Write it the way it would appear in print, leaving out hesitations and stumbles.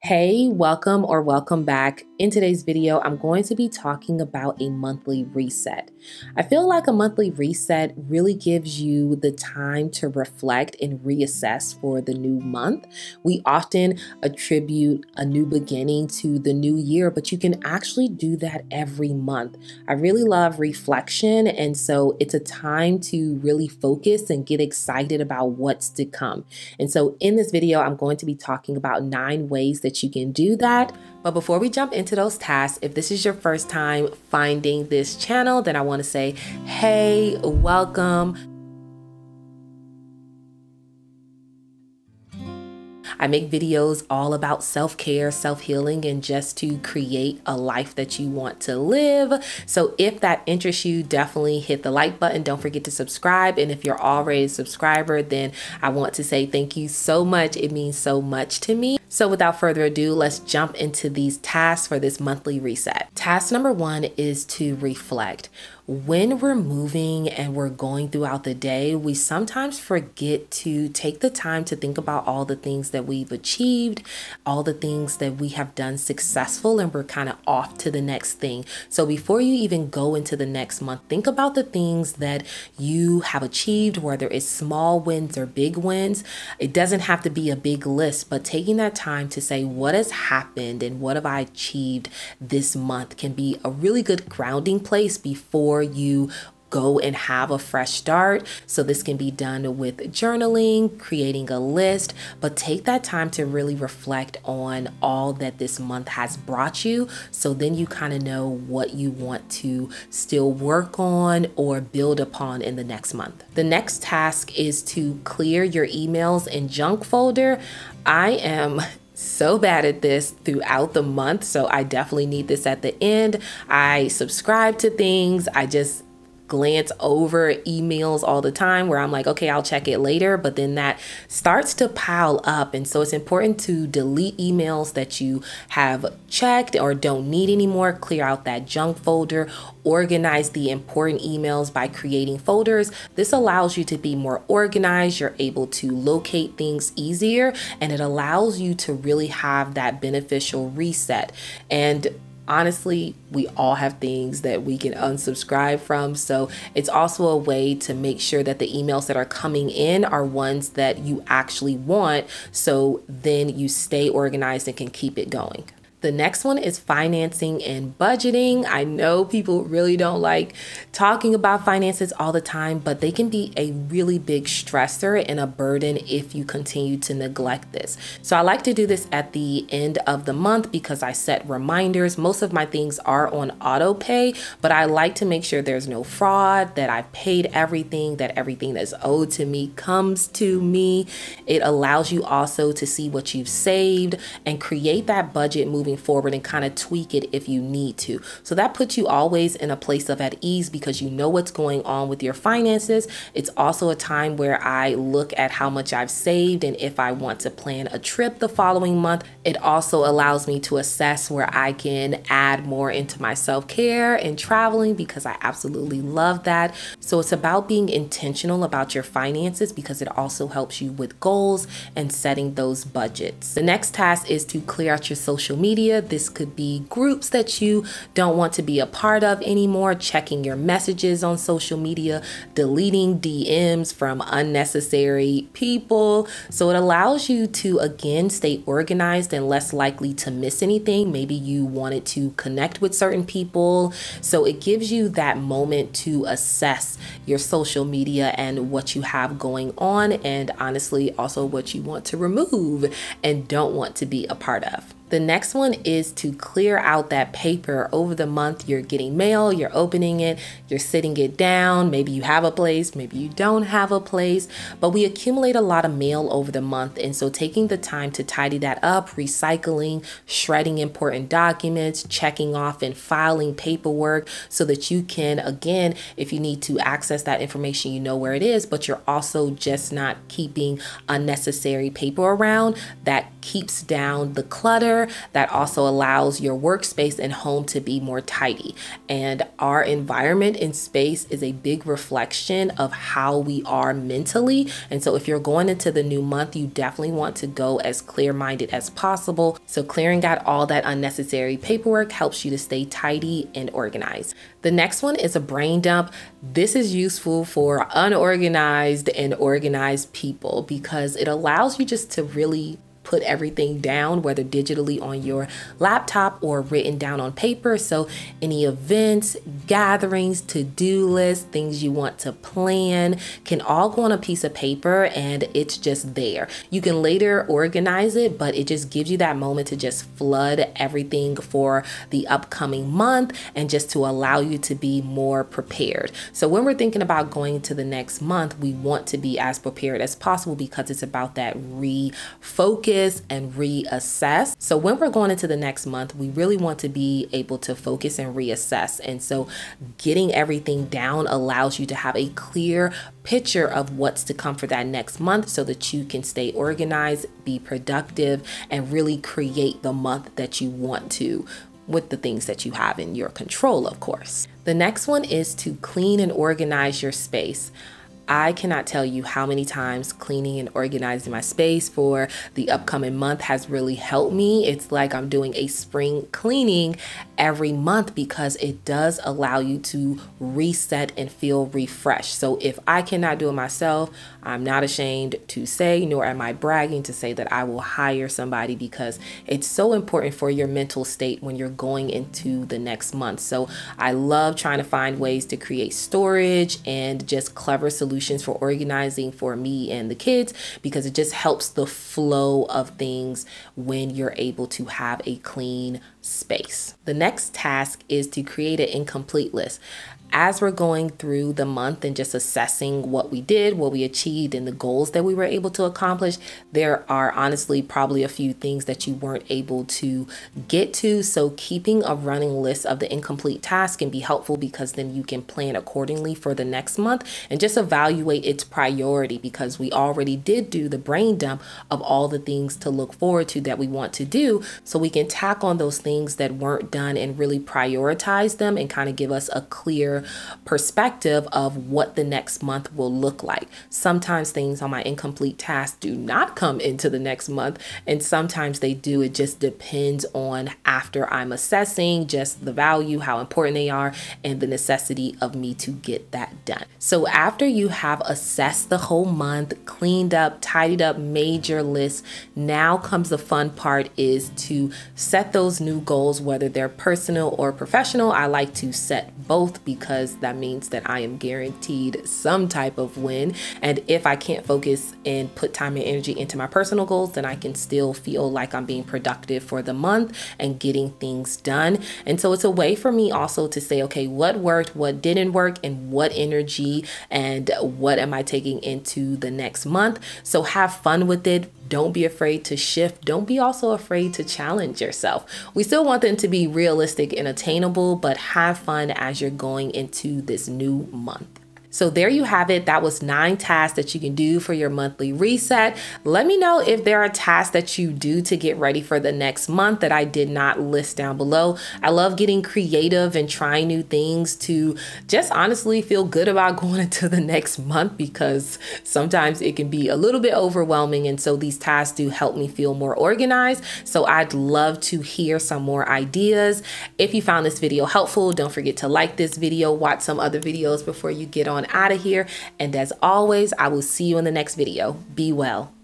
Hey, welcome or welcome back. In today's video, I'm going to be talking about a monthly reset. I feel like a monthly reset really gives you the time to reflect and reassess for the new month. We often attribute a new beginning to the new year, but you can actually do that every month. I really love reflection, and so it's a time to really focus and get excited about what's to come. And so in this video, I'm going to be talking about 9 ways that you can do that. But before we jump into those tasks, if this is your first time finding this channel, then I want to say, hey, welcome. I make videos all about self-care, self-healing, and just to create a life that you want to live. So if that interests you, definitely hit the like button. Don't forget to subscribe. And if you're already a subscriber, then I want to say thank you so much. It means so much to me. So without further ado, let's jump into these tasks for this monthly reset. Task number 1 is to reflect. When we're moving and we're going throughout the day, we sometimes forget to take the time to think about all the things that we've achieved, all the things that we have done successful, and we're kind of off to the next thing. So before you even go into the next month, think about the things that you have achieved, whether it's small wins or big wins. It doesn't have to be a big list, but taking that time to say what has happened and what have I achieved this month can be a really good grounding place before you go and have a fresh start. So this can be done with journaling, creating a list, but take that time to really reflect on all that this month has brought you. So then you kind of know what you want to still work on or build upon in the next month. The next task is to clear your emails and junk folder. I am so bad at this throughout the month, so I definitely need this at the end. I subscribe to things. I just glance over emails all the time where I'm like, okay, I'll check it later, but then that starts to pile up. And so it's important to delete emails that you have checked or don't need anymore, clear out that junk folder, organize the important emails by creating folders. This allows you to be more organized. You're able to locate things easier, and it allows you to really have that beneficial reset. And honestly, we all have things that we can unsubscribe from. So it's also a way to make sure that the emails that are coming in are ones that you actually want. So then you stay organized and can keep it going. The next one is financing and budgeting. I know people really don't like talking about finances all the time, but they can be a really big stressor and a burden if you continue to neglect this. So I like to do this at the end of the month because I set reminders. Most of my things are on auto pay, but I like to make sure there's no fraud, that I've paid everything, that everything that's owed to me comes to me. It allows you also to see what you've saved and create that budget moving forward and kind of tweak it if you need to. So that puts you always in a place of at ease because you know what's going on with your finances. It's also a time where I look at how much I've saved, and if I want to plan a trip the following month, it also allows me to assess where I can add more into my self-care and traveling because I absolutely love that. So it's about being intentional about your finances because it also helps you with goals and setting those budgets. The next task is to clear out your social media. This could be groups that you don't want to be a part of anymore, checking your messages on social media, deleting DMs from unnecessary people. So it allows you to, again, stay organized and less likely to miss anything. Maybe you wanted to connect with certain people. So it gives you that moment to assess your social media and what you have going on, and honestly, also what you want to remove and don't want to be a part of. The next one is to clear out that paper over the month. You're getting mail, you're opening it, you're sitting it down. Maybe you have a place, maybe you don't have a place, but we accumulate a lot of mail over the month. And so taking the time to tidy that up, recycling, shredding important documents, checking off and filing paperwork so that you can, again, if you need to access that information, you know where it is, but you're also just not keeping unnecessary paper around. That keeps down the clutter cleaner. That also allows your workspace and home to be more tidy. And our environment in space is a big reflection of how we are mentally. And so if you're going into the new month, you definitely want to go as clear-minded as possible. So clearing out all that unnecessary paperwork helps you to stay tidy and organized. The next one is a brain dump. This is useful for unorganized and organized people because it allows you just to really put everything down, whether digitally on your laptop or written down on paper. So any events, gatherings, to-do lists, things you want to plan can all go on a piece of paper and it's just there. You can later organize it, but it just gives you that moment to just flood everything for the upcoming month and just to allow you to be more prepared. So when we're thinking about going to the next month, we want to be as prepared as possible because it's about that refocus and reassess. So when we're going into the next month, we really want to be able to focus and reassess. And so getting everything down allows you to have a clear picture of what's to come for that next month so that you can stay organized, be productive, and really create the month that you want to with the things that you have in your control, of course. The next one is to clean and organize your space. I cannot tell you how many times cleaning and organizing my space for the upcoming month has really helped me. It's like I'm doing a spring cleaning every month because it does allow you to reset and feel refreshed. So if I cannot do it myself, I'm not ashamed to say, nor am I bragging to say that I will hire somebody because it's so important for your mental state when you're going into the next month. So I love trying to find ways to create storage and just clever solutions for organizing for me and the kids because it just helps the flow of things when you're able to have a clean space. The next task is to create an incomplete list. As we're going through the month and just assessing what we did, what we achieved, and the goals that we were able to accomplish, there are honestly probably a few things that you weren't able to get to. So keeping a running list of the incomplete tasks can be helpful because then you can plan accordingly for the next month and just evaluate its priority because we already did do the brain dump of all the things to look forward to that we want to do. So we can tack on those things that weren't done and really prioritize them and kind of give us a clear perspective of what the next month will look like. Sometimes things on my incomplete task do not come into the next month, and sometimes they do. It just depends on after I'm assessing just the value, how important they are, and the necessity of me to get that done. So after you have assessed the whole month, cleaned up, tidied up, made your list, now comes the fun part is to set those new goals, whether they're personal or professional. I like to set both because that means that I am guaranteed some type of win. And if I can't focus and put time and energy into my personal goals, then I can still feel like I'm being productive for the month and getting things done. And so it's a way for me also to say, okay, what worked, what didn't work, and what energy and what am I taking into the next month? So have fun with it. Don't be afraid to shift. Don't be also afraid to challenge yourself. We still want them to be realistic and attainable, but have fun as you're going into this new month. So there you have it. That was 9 tasks that you can do for your monthly reset. Let me know if there are tasks that you do to get ready for the next month that I did not list down below. I love getting creative and trying new things to just honestly feel good about going into the next month because sometimes it can be a little bit overwhelming. And so these tasks do help me feel more organized. So I'd love to hear some more ideas. If you found this video helpful, don't forget to like this video, watch some other videos before you get on out of here. And as always, I will see you in the next video. Be well.